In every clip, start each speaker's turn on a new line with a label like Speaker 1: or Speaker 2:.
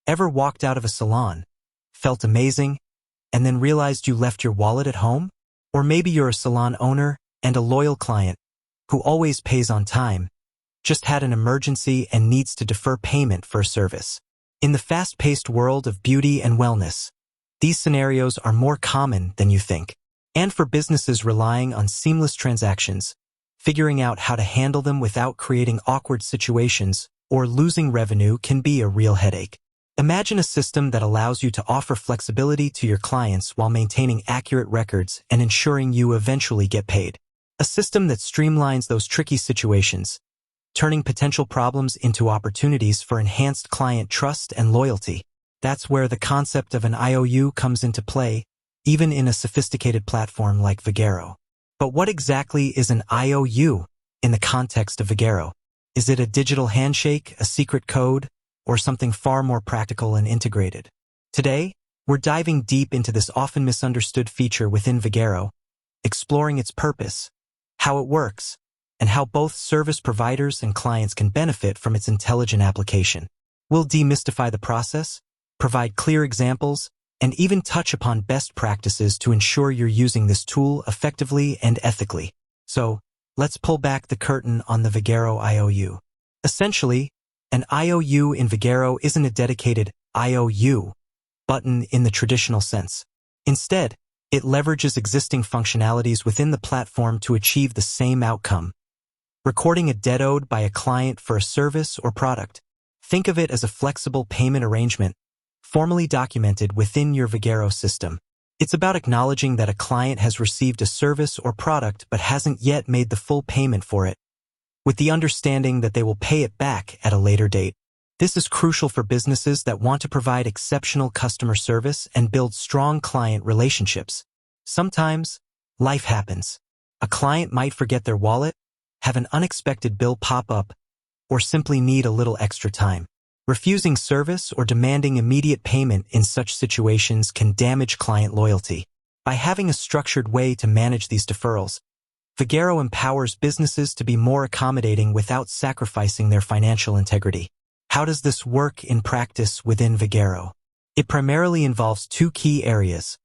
Speaker 1: Ever walked out of a salon, felt amazing, and then realized you left your wallet at home? Or maybe you're a salon owner and a loyal client who always pays on time, just had an emergency and needs to defer payment for a service. In the fast-paced world of beauty and wellness, these scenarios are more common than you think. And for businesses relying on seamless transactions, figuring out how to handle them without creating awkward situations or losing revenue can be a real headache. Imagine a system that allows you to offer flexibility to your clients while maintaining accurate records and ensuring you eventually get paid. A system that streamlines those tricky situations, turning potential problems into opportunities for enhanced client trust and loyalty. That's where the concept of an IOU comes into play, even in a sophisticated platform like Vagaro. But what exactly is an IOU in the context of Vagaro? Is it a digital handshake, a secret code, or something far more practical and integrated? Today, we're diving deep into this often misunderstood feature within Vagaro, exploring its purpose, how it works, and how both service providers and clients can benefit from its intelligent application. We'll demystify the process, provide clear examples, and even touch upon best practices to ensure you're using this tool effectively and ethically. So, let's pull back the curtain on the Vagaro IOU. Essentially, an IOU in Vagaro isn't a dedicated IOU button in the traditional sense. Instead, it leverages existing functionalities within the platform to achieve the same outcome. Recording a debt owed by a client for a service or product. Think of it as a flexible payment arrangement, formally documented within your Vagaro system. It's about acknowledging that a client has received a service or product but hasn't yet made the full payment for it, with the understanding that they will pay it back at a later date. This is crucial for businesses that want to provide exceptional customer service and build strong client relationships. Sometimes, life happens. A client might forget their wallet, have an unexpected bill pop up, or simply need a little extra time. Refusing service or demanding immediate payment in such situations can damage client loyalty. By having a structured way to manage these deferrals, Vagaro empowers businesses to be more accommodating without sacrificing their financial integrity. How does this work in practice within Vagaro? It primarily involves two key areas: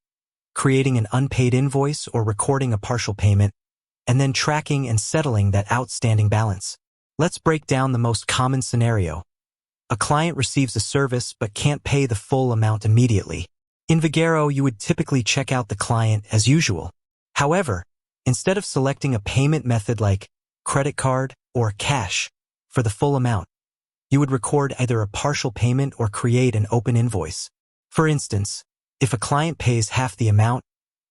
Speaker 1: creating an unpaid invoice or recording a partial payment, and then tracking and settling that outstanding balance. Let's break down the most common scenario. A client receives a service but can't pay the full amount immediately. In Vagaro, you would typically check out the client as usual. However, instead of selecting a payment method like credit card or cash for the full amount, you would record either a partial payment or create an open invoice. For instance, if a client pays half the amount,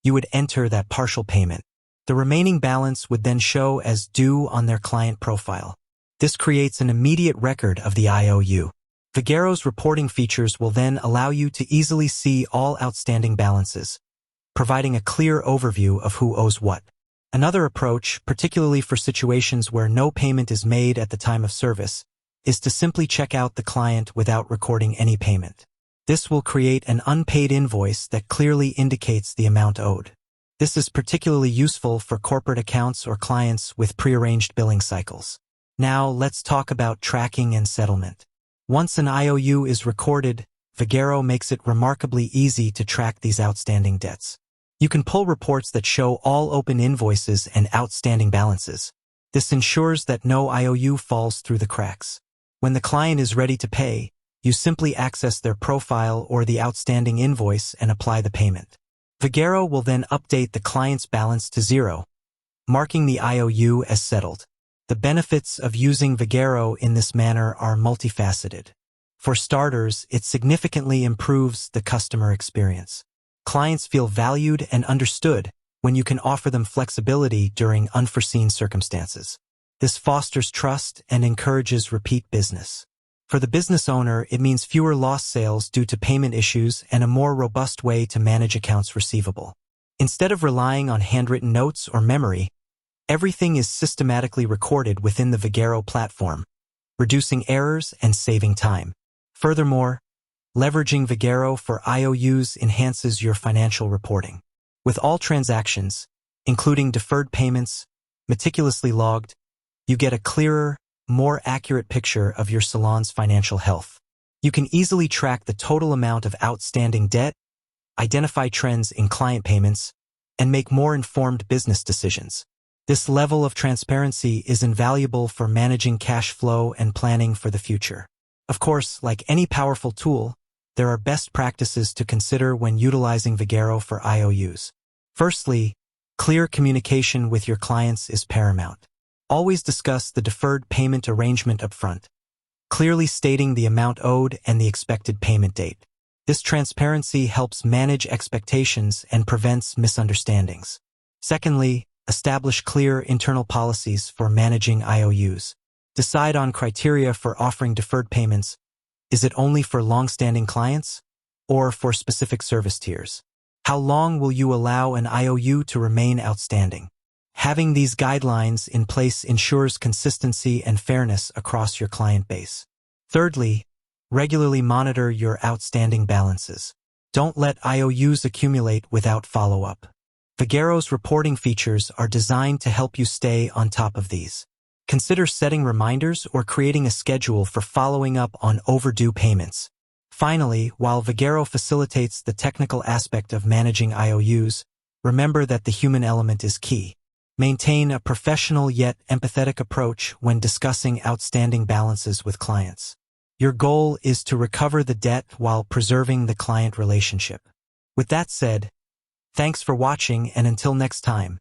Speaker 1: you would enter that partial payment. The remaining balance would then show as due on their client profile. This creates an immediate record of the IOU. Vagaro's reporting features will then allow you to easily see all outstanding balances, providing a clear overview of who owes what. Another approach, particularly for situations where no payment is made at the time of service, is to simply check out the client without recording any payment. This will create an unpaid invoice that clearly indicates the amount owed. This is particularly useful for corporate accounts or clients with prearranged billing cycles. Now, let's talk about tracking and settlement. Once an IOU is recorded, Vagaro makes it remarkably easy to track these outstanding debts. You can pull reports that show all open invoices and outstanding balances. This ensures that no IOU falls through the cracks. When the client is ready to pay, you simply access their profile or the outstanding invoice and apply the payment. Vagaro will then update the client's balance to zero, marking the IOU as settled. The benefits of using Vagaro in this manner are multifaceted. For starters, it significantly improves the customer experience. Clients feel valued and understood when you can offer them flexibility during unforeseen circumstances. This fosters trust and encourages repeat business. For the business owner, it means fewer lost sales due to payment issues and a more robust way to manage accounts receivable. Instead of relying on handwritten notes or memory, everything is systematically recorded within the Vagaro platform, reducing errors and saving time. Furthermore, leveraging Vagaro for IOUs enhances your financial reporting. With all transactions, including deferred payments, meticulously logged, you get a clearer, more accurate picture of your salon's financial health. You can easily track the total amount of outstanding debt, identify trends in client payments, and make more informed business decisions. This level of transparency is invaluable for managing cash flow and planning for the future. Of course, like any powerful tool, there are best practices to consider when utilizing Vagaro for IOUs. Firstly, clear communication with your clients is paramount. Always discuss the deferred payment arrangement upfront, clearly stating the amount owed and the expected payment date. This transparency helps manage expectations and prevents misunderstandings. Secondly, establish clear internal policies for managing IOUs. Decide on criteria for offering deferred payments. Is it only for long-standing clients or for specific service tiers? How long will you allow an IOU to remain outstanding? Having these guidelines in place ensures consistency and fairness across your client base. Thirdly, regularly monitor your outstanding balances. Don't let IOUs accumulate without follow-up. Vagaro's reporting features are designed to help you stay on top of these. Consider setting reminders or creating a schedule for following up on overdue payments. Finally, while Vagaro facilitates the technical aspect of managing IOUs, remember that the human element is key. Maintain a professional yet empathetic approach when discussing outstanding balances with clients. Your goal is to recover the debt while preserving the client relationship. With that said, thanks for watching, and until next time.